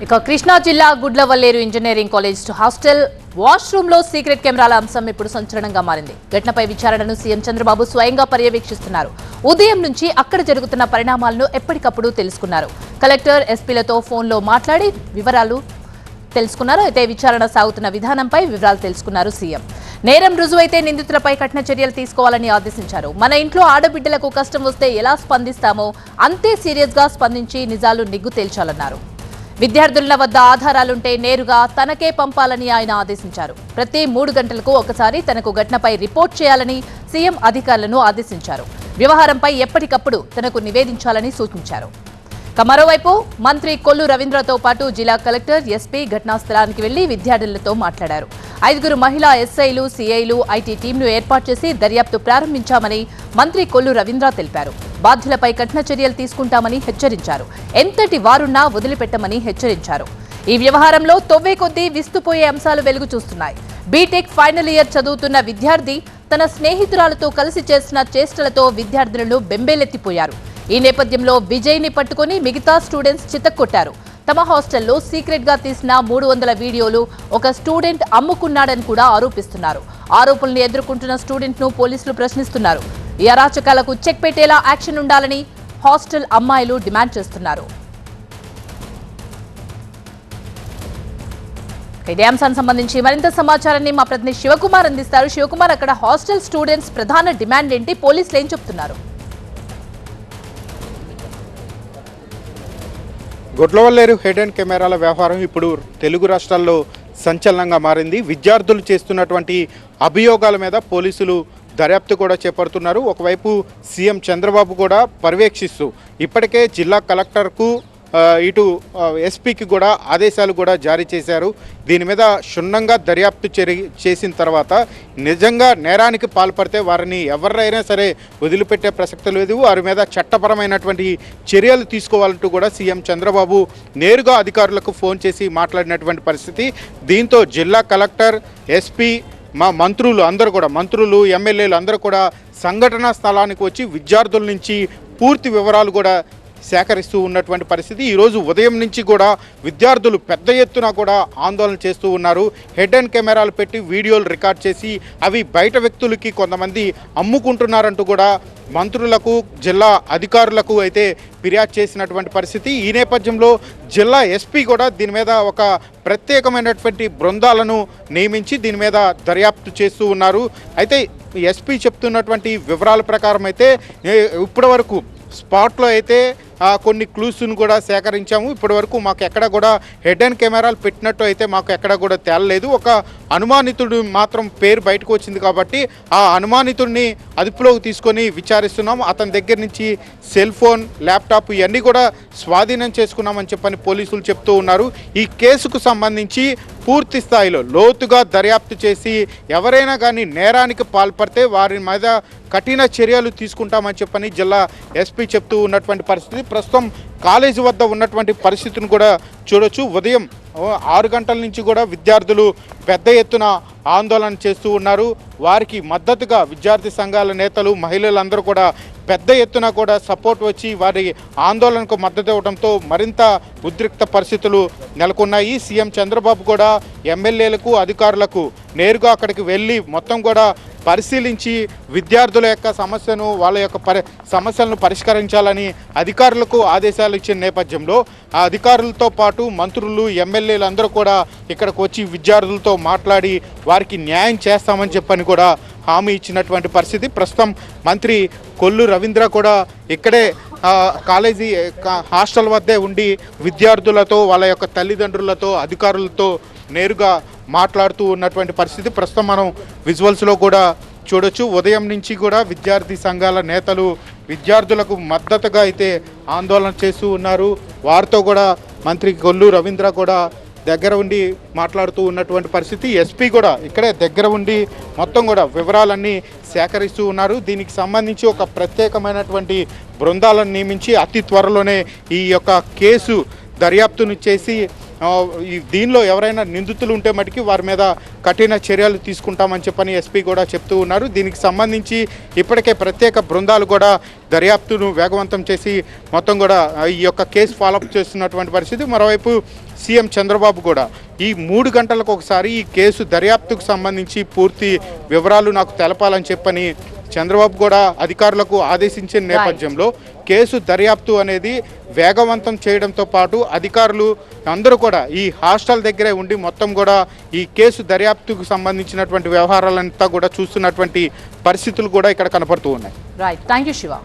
ఇక కృష్ణా జిల్లా Gudlavalleru engineering college hostel washroom లో సీక్రెట్ కెమెరాల అంశం ఇప్పుడు సంచలనంగా మారింది. ఘటనపై విచారణను సీఎం చంద్రబాబు స్వయంగా పర్యవేక్షిస్తున్నారు. ఉదయం నుంచి అక్కడ జరుగుతున్న పరిణామాలను ఎప్పటికప్పుడు తెలుసుకున్నారు. కలెక్టర్ ఎస్పీలతో ఫోన్లో మాట్లాడి వివరాలు తెలుసుకున్నారు. అయితే విచారణ సాగుతున్న విధానంపై వివరాలు తెలుసుకున్నారు సీఎం. నేరం రుజువైతే నిందితులపై కఠిన చర్యలు తీసుకోవాలని ఆదేశించారు. మన ఇంట్లో ఆడబిడ్డలకు కష్టం వస్తే ఎలా స్పందిస్తామో అంతే సీరియస్ గా స్పందించి నిజాలు నిగ్గు తేల్చాలన్నారు. విద్యార్థుల వద్ద ఆధారాలుంటే నేరుగా తనకే పంపాలని ఆయన ఆదేశించారు. ప్రతి 3 గంటలకు ఒకసారి తనకు ఘటనపై రిపోర్ట్ చేయాలని సీఎం అధికారులను ఆదేశించారు. వ్యవహారంపై ఎప్పటికప్పుడు తనకు నివేదించాలని సూచించారు. మరోవైపు మంత్రి కొల్లు రవీంద్రతో పాటు జిల్లా కలెక్టర్, ఎస్పీ ఘటనా స్థలానికి వెళ్లి విద్యార్థులతో మాట్లాడారు. 5 మహిళా ఎస్ఐలు, సిఐలు, ఐటీ టీంను ఏర్పాటు చేసి దర్యాప్తు ప్రారంభించామని మంత్రి కొల్లు రవీంద్ర తెలిపారు. బాధ్యులపై కఠిన చర్యలు తీసుకుంటామని హెచ్చరించారు. ఎంతటి వారున్నా వదిలిపెట్టమని హెచ్చరించారు. ఈ వ్యవహారంలో తొవ్వే కొద్దీ విస్తుపోయే అంశాలు వెలుగు చూస్తున్నాయి. బీటెక్ ఫైనల్ ఇయర్ చదువుతున్న విద్యార్థి తన స్నేహితురాలతో కలిసి చేసిన చేష్టలతో విద్యార్థులను బెంబేలెత్తిపోయారు. ఈ నేపథ్యంలో విజయ్ని పట్టుకుని మిగతా స్టూడెంట్స్ చితక్కొట్టారు. తమ హాస్టల్లో సీక్రెట్ గా తీసిన 300 వీడియోలు ఒక స్టూడెంట్ అమ్ముకున్నాడని కూడా ఆరోపిస్తున్నారు. ఆరోపణలు ఎదుర్కొంటున్న స్టూడెంట్ ను పోలీసులు ప్రశ్నిస్తున్నారు. ఈ అరాచకాలకు చెక్ పెట్టేలా యాక్షన్ ఉండాలని హాస్టల్ అమ్మాయిలు డిమాండ్ చేస్తున్నారు. ఇదే అంశానికి సంబంధించి మరింత సమాచారాన్ని మా ప్రతినిధి శివకుమార్ అందిస్తారు. శివకుమార్, అక్కడ హాస్టల్ స్టూడెంట్స్ ప్రధాన డిమాండ్ ఏంటి? పోలీసులు ఏం చెప్తున్నారు? గుడ్లవల్లేరు హెడ్ అండ్ కెమెరాల వ్యవహారం ఇప్పుడు తెలుగు రాష్ట్రాల్లో సంచలనంగా మారింది. విద్యార్థులు చేస్తున్నటువంటి అభియోగాల మీద పోలీసులు దర్యాప్తు కూడా చేపడుతున్నారు. ఒకవైపు సీఎం చంద్రబాబు కూడా పర్యవేక్షిస్తూ ఇప్పటికే జిల్లా కలెక్టర్కు ఇటు ఎస్పీకి కూడా ఆదేశాలు కూడా జారీ చేశారు. దీని మీద క్షుణ్ణంగా దర్యాప్తు చేసిన తర్వాత నిజంగా నేరానికి పాల్పడితే వారిని ఎవరైనా సరే వదిలిపెట్టే ప్రసక్తి లేదు. వారి మీద చట్టపరమైనటువంటి చర్యలు తీసుకోవాలంటూ కూడా సీఎం చంద్రబాబు నేరుగా అధికారులకు ఫోన్ చేసి మాట్లాడినటువంటి పరిస్థితి. దీంతో జిల్లా కలెక్టర్, ఎస్పీ, మా మంత్రులు, ఎమ్మెల్యేలు అందరూ కూడా సంఘటనా స్థలానికి వచ్చి విద్యార్థుల నుంచి పూర్తి వివరాలు కూడా సేకరిస్తూ ఉన్నటువంటి పరిస్థితి. ఈరోజు ఉదయం నుంచి కూడా విద్యార్థులు పెద్ద ఎత్తున కూడా ఆందోళన చేస్తూ ఉన్నారు. హెడ్ అండ్ కెమెరాలు పెట్టి వీడియోలు రికార్డ్ చేసి అవి బయట వ్యక్తులకి కొంతమంది అమ్ముకుంటున్నారంటూ కూడా మంత్రులకు, జిల్లా అధికారులకు అయితే ఫిర్యాదు చేసినటువంటి పరిస్థితి. ఈ నేపథ్యంలో జిల్లా ఎస్పీ కూడా దీని మీద ఒక ప్రత్యేకమైనటువంటి బృందాలను నియమించి దీని మీద దర్యాప్తు చేస్తూ ఉన్నారు. అయితే ఎస్పీ చెప్తున్నటువంటి వివరాల ప్రకారం అయితే ఇప్పటి వరకు స్పాట్లో అయితే కొన్ని క్లూస్ను కూడా సేకరించాము. ఇప్పటి వరకు మాకు ఎక్కడ కూడా హెడ్ అండ్ కెమెరాలు పెట్టినట్టు అయితే మాకు ఎక్కడ కూడా తేలలేదు. ఒక అనుమానితుడు మాత్రం పేరు బయటకు వచ్చింది కాబట్టి ఆ అనుమానితుడిని అదుపులోకి తీసుకొని విచారిస్తున్నాం. అతని దగ్గర నుంచి సెల్ ఫోన్, ల్యాప్టాప్ ఇవన్నీ కూడా స్వాధీనం చేసుకున్నామని చెప్పని పోలీసులు చెప్తూ ఉన్నారు. ఈ కేసుకు సంబంధించి పూర్తి స్థాయిలో లోతుగా దర్యాప్తు చేసి ఎవరైనా కానీ నేరానికి పాల్పడితే వారి మీద కఠిన చర్యలు తీసుకుంటామని చెప్పని జిల్లా ఎస్పీ చెప్తూ ఉన్నటువంటి పరిస్థితి. ప్రస్తుతం కాలేజీ వద్ద ఉన్నటువంటి పరిస్థితిని కూడా చూడొచ్చు. ఉదయం 6 గంటల నుంచి కూడా విద్యార్థులు పెద్ద ఎత్తున ఆందోళన చేస్తూ ఉన్నారు. వారికి మద్దతుగా విద్యార్థి సంఘాల నేతలు, మహిళలందరూ కూడా పెద్ద ఎత్తున కూడా సపోర్ట్ వచ్చి వారి ఆందోళనకు మద్దతు ఇవ్వడంతో మరింత ఉద్రిక్త పరిస్థితులు నెలకొన్నాయి. సీఎం చంద్రబాబు కూడా ఎమ్మెల్యేలకు, అధికారులకు నేరుగా అక్కడికి వెళ్ళి మొత్తం కూడా పరిశీలించి విద్యార్థుల యొక్క సమస్యను, వాళ్ళ యొక్క సమస్యలను పరిష్కరించాలని అధికారులకు ఆదేశాలు ఇచ్చిన నేపథ్యంలో ఆ అధికారులతో పాటు మంత్రులు, ఎమ్మెల్యేలు అందరూ కూడా ఇక్కడికి వచ్చి విద్యార్థులతో మాట్లాడి వారికి న్యాయం చేస్తామని చెప్పని కూడా హామీ ఇచ్చినటువంటి పరిస్థితి. ప్రస్తుతం మంత్రి కొల్లు రవీంద్ర కూడా ఇక్కడే కాలేజీ హాస్టల్ వద్దే ఉండి విద్యార్థులతో, వాళ్ళ యొక్క తల్లిదండ్రులతో, అధికారులతో నేరుగా మాట్లాడుతూ ఉన్నటువంటి పరిస్థితి ప్రస్తుతం మనం విజువల్స్లో కూడా చూడొచ్చు. ఉదయం నుంచి కూడా విద్యార్థి సంఘాల నేతలు విద్యార్థులకు మద్దతుగా అయితే ఆందోళన చేస్తూ ఉన్నారు. వారితో కూడా మంత్రి కొల్లు రవీంద్ర కూడా దగ్గర ఉండి మాట్లాడుతూ ఉన్నటువంటి పరిస్థితి. ఎస్పీ కూడా ఇక్కడే దగ్గర ఉండి మొత్తం కూడా వివరాలన్నీ సేకరిస్తూ ఉన్నారు. దీనికి సంబంధించి ఒక ప్రత్యేకమైనటువంటి బృందాలను నియమించి అతి త్వరలోనే ఈ యొక్క కేసు దర్యాప్తును చేసి దీనిలో ఎవరైనా నిందితులు ఉంటే మటుకి వారి మీద కఠిన చర్యలు తీసుకుంటామని చెప్పని ఎస్పీ కూడా చెప్తూ ఉన్నారు. దీనికి సంబంధించి ఇప్పటికే ప్రత్యేక బృందాలు కూడా దర్యాప్తును వేగవంతం చేసి మొత్తం కూడా ఈ యొక్క కేసు ఫాలోఅప్ చేస్తున్నటువంటి పరిస్థితి. మరోవైపు సీఎం చంద్రబాబు కూడా ఈ 3 గంటలకు ఒకసారి ఈ కేసు దర్యాప్తుకు సంబంధించి పూర్తి వివరాలు నాకు తెలపాలని చెప్పని చంద్రబాబు కూడా అధికారులకు ఆదేశించిన నేపథ్యంలో కేసు దర్యాప్తు అనేది వేగవంతం చేయడంతో పాటు అధికారులు అందరూ కూడా ఈ హాస్టల్ దగ్గరే ఉండి మొత్తం కూడా ఈ కేసు దర్యాప్తుకు సంబంధించినటువంటి వ్యవహారాలంతా కూడా చూస్తున్నటువంటి పరిస్థితులు కూడా ఇక్కడ కనపడుతూ ఉన్నాయి. Right, thank you Shiva.